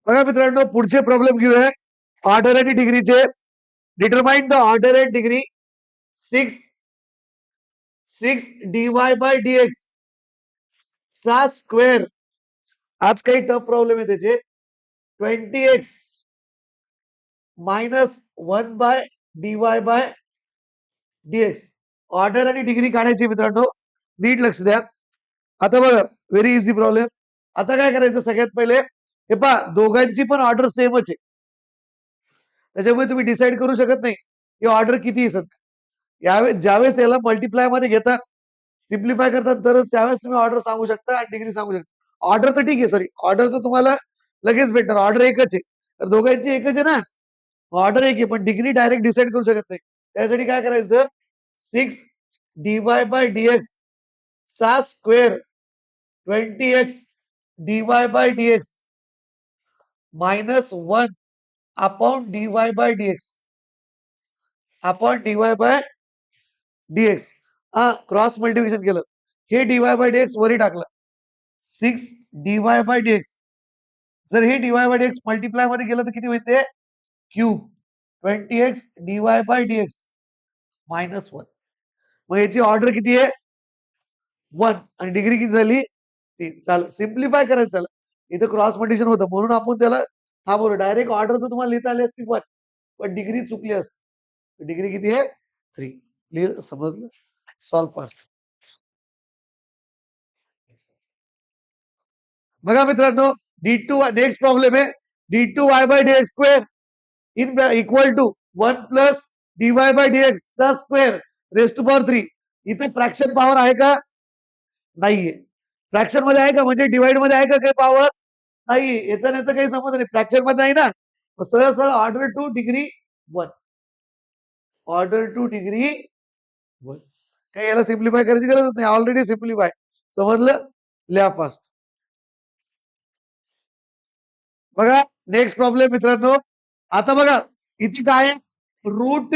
बघा मित्रांनो, पुढचे प्रॉब्लेम घेऊया ऑर्डर आणि डिग्रीचे. Determine the order and degree 6 dy by dx चा स्क्वेअर. आज काही टफ प्रॉब्लेम आहे त्याचे. 20x minus 1 by dy by dx. Order आणि डिग्री काढायची मित्रांनो, नीट लक्ष द्या. आता बघा, व्हेरी इझी प्रॉब्लेम. आता काय करायचं, सगळ्यात पहिले हे पहा, दोघांची पण ऑर्डर सेमच आहे. त्याच्यामुळे तुम्ही डिसाईड करू शकत नाही की ऑर्डर किती आहे. यावेळेस ज्यावेळेस याला मल्टिप्लाय मध्ये घेतात, सिम्प्लिफाय करतात, तर त्यावेळेस तुम्ही ऑर्डर सांगू शकता आणि डिग्री सांगू शकता. ऑर्डर तर ठीक आहे, सॉरी, ऑर्डर तर तुम्हाला लगेच भेटणार, ऑर्डर एकच आहे, तर दोघांची एकच आहे ना, ऑर्डर एक आहे, पण डिग्री डायरेक्ट डिसाईड करू शकत नाही. त्यासाठी काय करायचं, 6 dy बाय dx चा square 20x dy by dx minus 1 upon dy by dx upon dy by dx. Cross multiplication केलं, हे dy बाय dx वरी टाकलं, 6 dy बाय dx. जर हे dy बाय dx मल्टिप्लाय मध्ये गेलं तर किती होईल, cube 20x dy by dx minus 1. मग याची ऑर्डर किती आहे, 1, आणि डिग्री किती झाली, 3. चालेल, सिम्प्लिफाय करायचं त्याला. इथं क्रॉस मल्टिप्लिकेशन होतं म्हणून आपण त्याला थांबवलं. डायरेक्ट ऑर्डर तर तुम्हाला लिहिता आली असती, पण डिग्री चुकली असती. डिग्री किती आहे, 3. क्लिअर, समजलं. Solve fast. बघा मित्रांनो, d2 नेक्स्ट प्रॉब्लेम आहे, d2y by dx square in equal to 1 plus dy by dx चा स्क्वेअर रेस्ट टू पॉवर 3. इथे फ्रॅक्शन पॉवर आहे का, नाहीये. फ्रॅक्शन मध्ये आहे का, म्हणजे डिवाइड मध्ये आहे का काही पॉवर, नाही. याचा काही संबंध नाही, फ्रॅक्शन मध्ये नाही ना. सरळ सरळ order two degree 1, order two degree 1. काही याला सिम्प्लिफाय करायची गरजच नाही, ऑलरेडी सिम्प्लिफाय. समजलं, लिहा फास्ट. बघा नेक्स्ट प्रॉब्लेम मित्रांनो. आता बघा, इथे काय आहे, रूट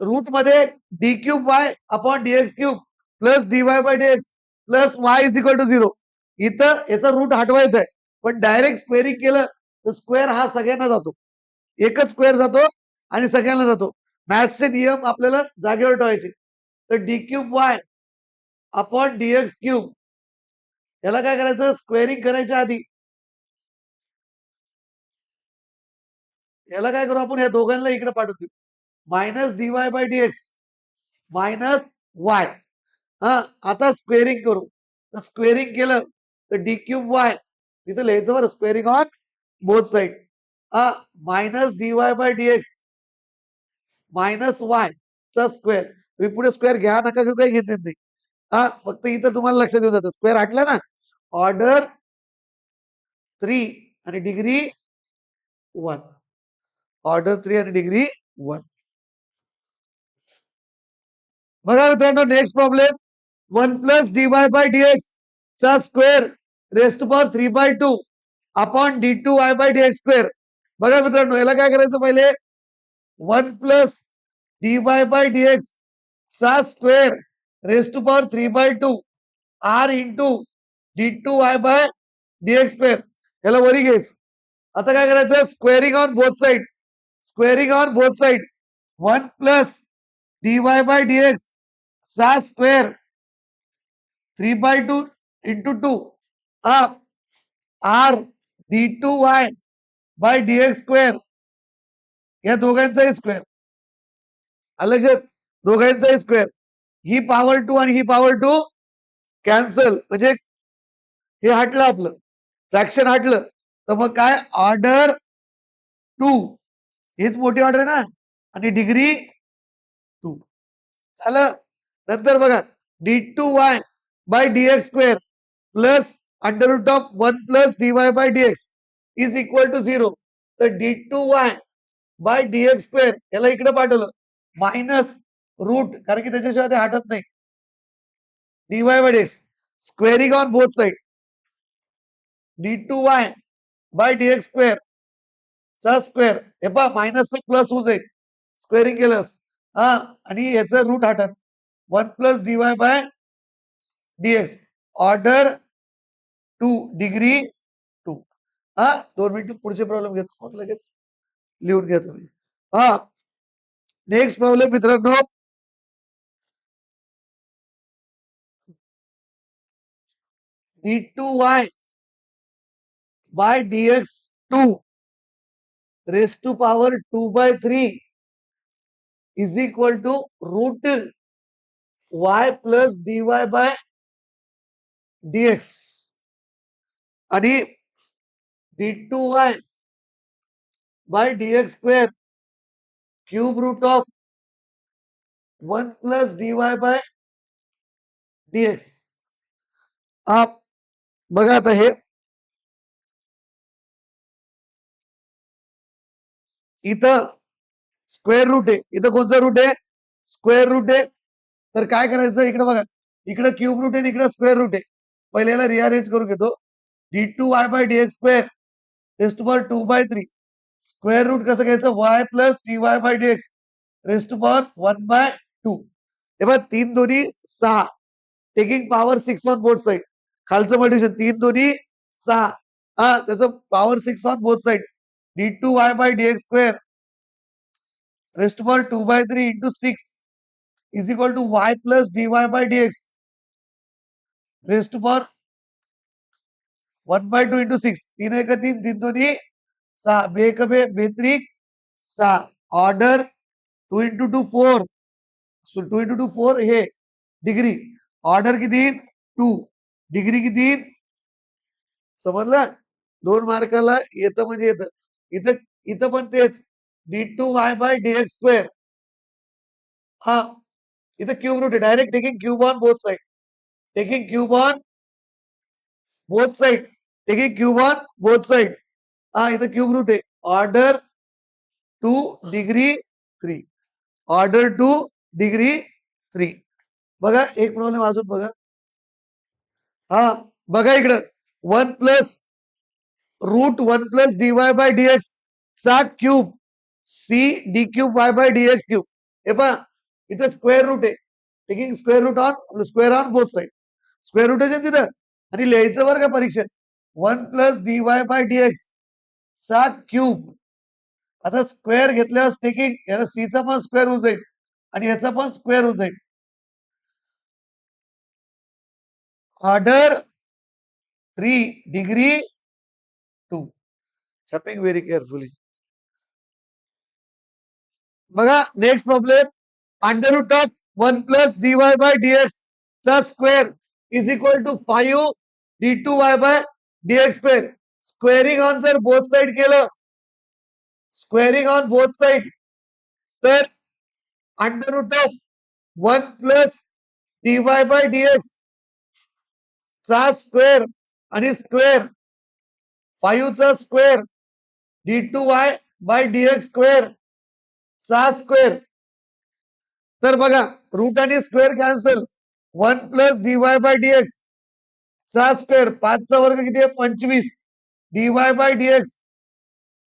रूट मध्ये d cube y upon dx cube plus d y by dx plus y is equal to 0. इथं याचा रूट हटवायचा आहे, पण डायरेक्ट स्क्वेअरिंग केलं तर स्क्वेअर हा सगळ्यांना जातो, एकच स्क्वेअर जातो आणि सगळ्यांना जातो. मॅथ्सचे नियम आपल्याला जागेवर ठेवायचे. तर d cube y upon dx cube, याला काय करायचं, स्क्वेअरिंग करायच्या आधी याला काय करू आपण, या दोघांना इकडे पाठवू देऊ. Minus d y by dx minus y. आता स्क्वेअरिंग करू. तर स्क्वेअरिंग केलं तर डी क्यूब वाय, तिथं लिहायचं बरं, squaring on both side. Minus d y by dx minus y चा स्क्वेअर. तुम्ही पुढे स्क्वेअर घ्या नका घेऊ, काही घेत नाही. फक्त इथं तुम्हाला लक्षात येऊन जातं, स्क्वेअर हटला ना, ऑर्डर 3 आणि डिग्री 1, ऑर्डर 3 आणि डिग्री 1. बघा मित्रांनो, next problem, 1 plus d y by dx चा square raised to power 3/2 upon d2 y by dx square. बघा मित्रांनो, याला काय करायचं, पहिले 1 plus d y by dx चा square raised to power 3/2 r into d2 y by dx square, याला वरी घ्यायचं. आता काय करायचं, squaring on both side, squaring on both side. 1 plus d y by dx चा स्क्वेअर 3/2 इंटू 2 आर d2y by dx square, या दोघांचाही स्क्वेअर. लक्षात, दोघांचाही स्क्वेअर. ही पॉवर 2 आणि ही पॉवर 2 कॅन्सल, म्हणजे हे हटलं, आपलं फ्रॅक्शन हटलं. तर मग काय, ऑर्डर 2, हेच मोठी ऑर्डर आहे ना, आणि डिग्री 2 झालं. नंतर बघा, d2y by dx square plus under root of 1 plus dy by dx is equal to 0. तर d2y बाय dx स्क्वेअर याला इकडे पाठवलं, मायनस रूट, कारण की त्याच्याशिवाय ते हटत नाही, dy by dx squaring on both side, d2y by dx square चा स्क्वेअर, हे पहा मायनस प्लस होऊ जाईल, स्क्वेअरिंग केलंस, आणि याचं रूट हटत, 1 plus dy by dx order 2 degree 2. हा 2 मिनिटं पुढचे प्रॉब्लेम घेतो मग लगेच लिहून घ्या तुम्ही. हा नेक्स्ट प्रॉब्लेम मित्रांनो, d2y by dx2 raised to power 2 by 3 is equal to root y plus dy by dx आणि d2y by dx square cube root of 1 plus dy by dx. आप बघा आता हे इथं स्क्वेअर रूट आहे, इथं कोणचा रूट आहे? स्क्वेअर रूट आहे. तर काय करायचं, इकडे बघा, इकडे क्यूब रूट आहे, इकडे स्क्वेअर रूट आहे. पहिले याला रिअरेंज करून घेतो. d2y by dx square raised to power 2 by 3 square root कसं घ्यायचं? y plus dy by dx raised to power 1 by 2. हे बघा 3 दोन्ही 6 taking power 6 on both side. खालचं मल्टिप्लिकेशन 3 दोन्ही 6 हा त्याचं power 6 on both side. d2y by dx square raised to power 2 by 3 into 6 is equal to y plus dy by dx raised to power 1 by 2 into 6. 3 एक 3 3 दोन्ही 6 बे एक बे बेत्रिक 6 order 2 into 2 4 so 2 into 2 4 हे degree order किती 2 degree किती समजलं 2 मार्काला येतं म्हणजे येतं. इथं इथं पण तेच d2y by dx square हा इथं क्यूब रूट आहे direct taking cube on both side taking cube on both side taking cube on both side हा इथं क्यूब रूट आहे ऑर्डर 2 डिग्री 3 ऑर्डर 2 डिग्री 3. बघा एक प्रॉब्लेम अजून बघा. हा बघा इकडं 1 plus root 1 plus dy by dx चा cube c d cube y by dx cube. हे पहा इथं स्क्वेअर रूट आहे taking square root on square on both side square root आहे तिथं आणि लिहायचं बरं का परीक्षेत 1 प्लस dy बाय dx चा क्यूब. आता स्क्वेअर घेतल्यावर टेकिंग याला सीचा पण स्क्वेअर होऊन जाईल आणि याचा पण स्क्वेअर होऊन जाईल. ऑर्डर 3 डिग्री 2 चपिंग व्हेरी केअरफुली. बघा next problem under root of 1 plus dy by dx चा square is equal to 5 d2y by dx square. Squaring on जर बोथ साइड केलं स्क्वेअरिंग ऑन बोथ साइड तर under root of 1 plus dy by dx चा square आणि square 5 चा square d2y by dx square चा square. तर बघा root आणि square cancel 1 plus dy by dx चा स्क्वेअर 5 चा वर्ग किती आहे 25 dy बाय dx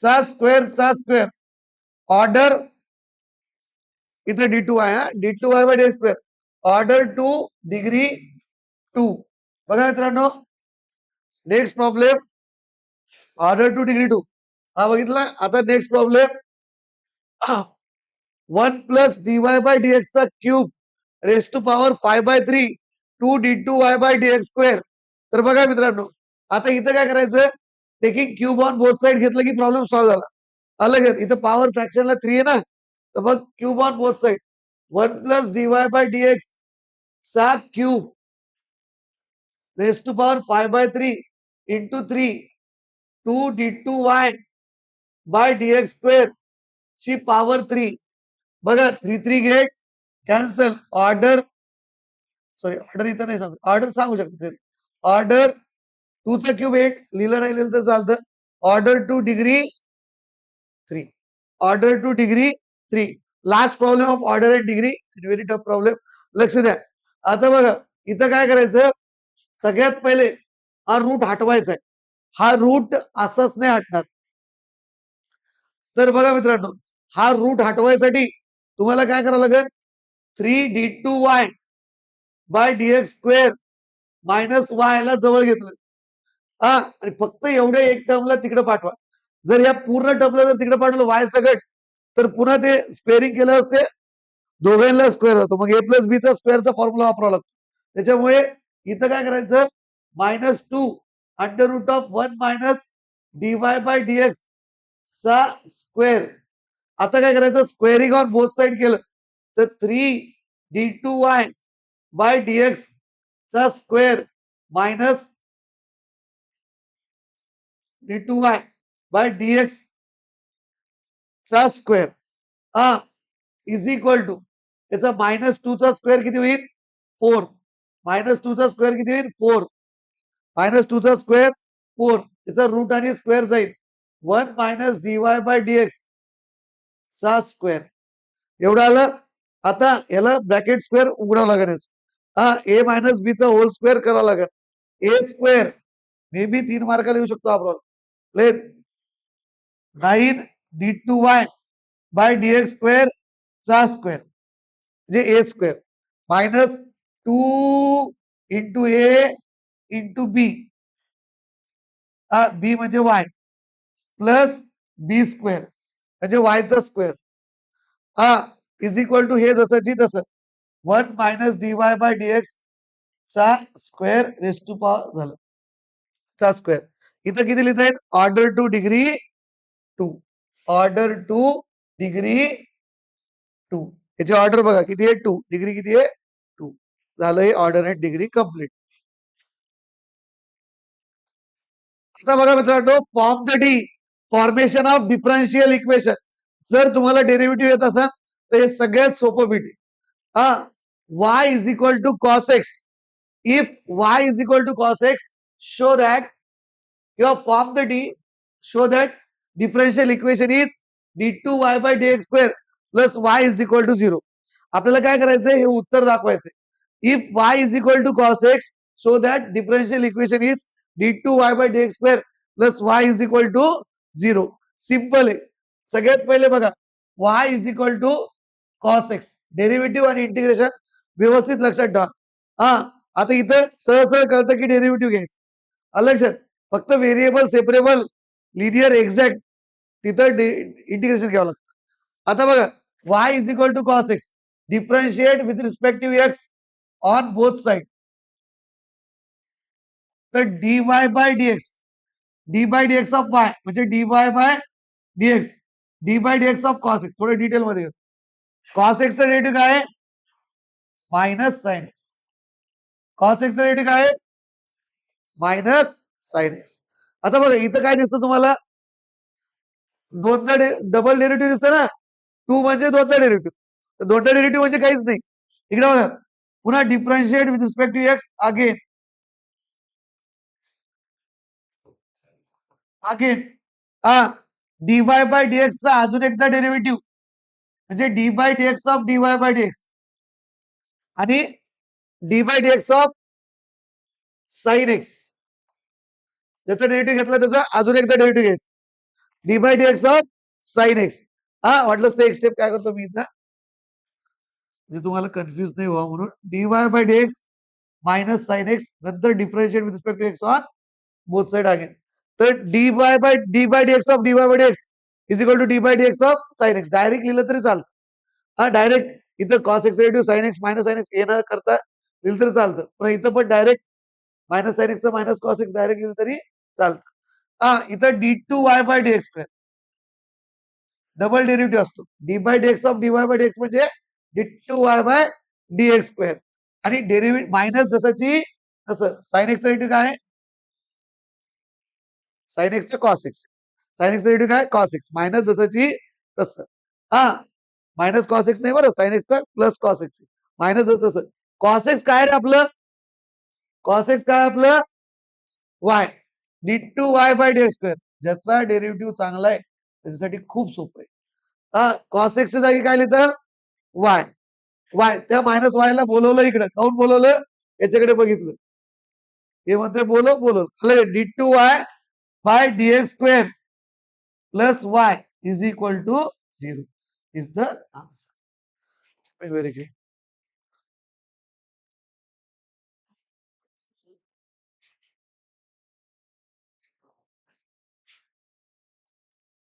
चा स्क्वेअर ऑर्डर इथे d2y हा d2y by dx square order 2 degree 2. बघा मित्रांनो नेक्स्ट प्रॉब्लेम ऑर्डर 2 डिग्री 2 हा बघितला. आता next problem 1 plus dy by dx चा cube raise to power 5 by 3 2 d2y by dx square. तर बघा मित्रांनो आता इथं काय करायचं taking cube on both side घेतलं की प्रॉब्लेम सॉल्व्ह झाला. अलग आहे इथं पॉवर फ्रॅक्शनला 3 आहे ना तर मग cube on both side 1 plus dy by dx चा cube raise to power 5 by 3 into 3 2 d2y by dx square ची पॉवर 3. बघा 3 3 get cancel order sorry order इथं नाही सांगू ऑर्डर सांगू शकतो तरी ऑर्डर 2 चा क्यूब 8 लिहिलं नाही लिहिलं तर चालतं order 2 degree 3 order 2 degree 3. Last problem of order end degree very tough problem लक्ष द्या. आता बघा इथं काय करायचं सगळ्यात पहिले हा रूट हटवायचा आहे. हा रूट असाच नाही हटणार. तर बघा मित्रांनो हा रूट हटवायसाठी तुम्हाला काय करावं लागेल 3 d2y by dx square minus y ला जवळ घेतलं आणि फक्त एवढ्या एक टर्मला तिकडे पाठवा. जर या पूर्ण टर्मला जर तिकडे पाठवलं वाय सगट, तर पुन्हा ते स्क्वेअरिंग केलं असते दोघांना स्क्वेअर होतो. मग ए प्लस बीचा स्क्वेअरचा फॉर्म्युला वापरावा लागतो. त्याच्यामुळे इथं काय करायचं, -2 under root of 1 minus dy by dx चा स्क्वेअर. आता काय करायचं, स्क्वेअरिंग ऑन बोथ साइड केलं तर 3 d2y बाय dx चा square minus d2y by dx चा स्क्वेअर इज इक्वल टू त्याचा -2 चा स्क्वेअर किती होईल 4. -2 चा स्क्वेअर किती होईल 4. -2 चा स्क्वेअर 4. त्याचा रूट आणि स्क्वेअर जाईल 1 मायनस dy बाय dx चा स्क्वेअर. एवढं आलं. आता याला ब्रॅकेट स्क्वेअर उघडावं लागेल. ए मायनस बी चा होल स्क्वेअर करावं लागेल. ए स्क्वेअर मे बी 3 मार्काला येऊ शकतो आपण. 9 d2y बाय dx स्क्वेअर चा स्क्वेअर म्हणजे ए स्क्वेअर मायनस 2 इंटू ए इंटू बी, बी म्हणजे वाय प्लस बी स्क्वेअर म्हणजे वायचा स्क्वेअर इज इक्वल टू हे जसंची तसं 1 मायनस dy बाय dx चा स्क्वेअर रेस टू पॉवर झालं चा स्क्वेअर. इथं किती लिहिता येईल, order two degree 2. Order two degree 2. याची ऑर्डर बघा किती आहे 2, डिग्री किती आहे 2. झालं हे ऑर्डर डिग्री कंप्लीट. आता बघा मित्रांनो, form the D formation of differential equation. जर तुम्हाला डेरिव्हेटिव्ह येत असेल तर हे सगळ्यात सोपं बीट आहे. y is equal to cos x. If y is equal to cos x, show that your form the D, show that differential equation is d2y by dx square plus y is equal to 0. आपल्याला काय करायचंय, हे उत्तर दाखवायचंय. If y is equal to cos x, show that differential equation is d2y by dx square plus y is equal to 0. Simple आहे. सगळ्यात पहिले बघा, y is equal to cos x, derivative आणि इंटिग्रेशन व्यवस्थित लक्षात ठेवा. आता इथं सरळ सरळ कळतं की डेरिव्हेटिव्ह घ्यायचं. लक्षात, फक्त व्हेरिएबल सेपरेबल लिनियर एक्झॅक्ट तिथं इंटिग्रेशन घ्यावं लागतं. आता बघा, y is equal to cos x, differentiate with respect to x on both side. तर dy by dx, d by dx of y म्हणजे dy by dx, d by dx of cos x. थोडं detail मध्ये घेऊ. Cos एक्सचा derivative काय आहे, minus sine x. Cos एक्सचा derivative काय आहे, मायनस साइन एक्स. आता बघा इथं काय दिसतं तुम्हाला, दोनदा डबल डेरिव्हेटिव्ह दिसतं ना, 2 म्हणजे दोनदा डेरिव्हेटिव्ह. तर दोनदा डेरिव्हेटिव्ह म्हणजे काहीच नाही. इकडे बघा, पुन्हा differentiate with respect to x again d y by dx चा अजून एकदा डेरिव्हेटिव्ह म्हणजे d by dx of d y by dx आणि d by dx of sine x. ज्याचा डेरिव्हेटिव्ह घेतला त्याचा अजून एकदा डेरिव्हेटिव्ह घ्यायचा, d by dx of sine x. वाटलंच ते एक स्टेप काय करतो मी इथं, म्हणजे तुम्हाला कन्फ्युज नाही व्हावं म्हणून, d y by dx minus sine x, नंतर differentiate with respect to x on both side again. तर d by dx of d y by dx is equal to d by dx of sine x. Direct लिहिलं तरी चालतं. Direct इथं cos x derivative sine x minus sine x हे न करता लिहिलं तरी चालतं. पण इथं पण direct minus sine x minus cos x direct लिहिलं तरी चालतं. इथं d two y by dx square double derivative असतो. D by dx of d y by dx म्हणजे d two y by dx square आणि डेरिव्हेटिव्ह मायनस जसंची तसं. Sine एक्सचा डेरिव्हेटिव्ह काय आहे, साइन एक्सचा कॉस एक्स. साइन एक्सचा डेरिव्हेटिव्ह काय, कॉस एक्स मायनस जसंची तसं. मायनस कॉस एक्स नाही बरं, साइन एक्सचा प्लस कॉस एक्स मायनस जसं तसं. कॉस एक्स काय रे आपलं, कॉस एक्स काय आपलं y, d two y by d square. ज्याचा डेरिव्हेटिव्ह चांगला आहे त्याच्यासाठी खूप सोपं आहे. कॉस एक्सच्या जागी काय लिहितं, वाय. वाय त्या मायनस वायला बोलवलं इकडं, काऊन बोलवलं, याच्याकडे बघितलं, हे म्हणते बोलवलं d two y by dx square plus y is equal to 0 is the answer. Very good.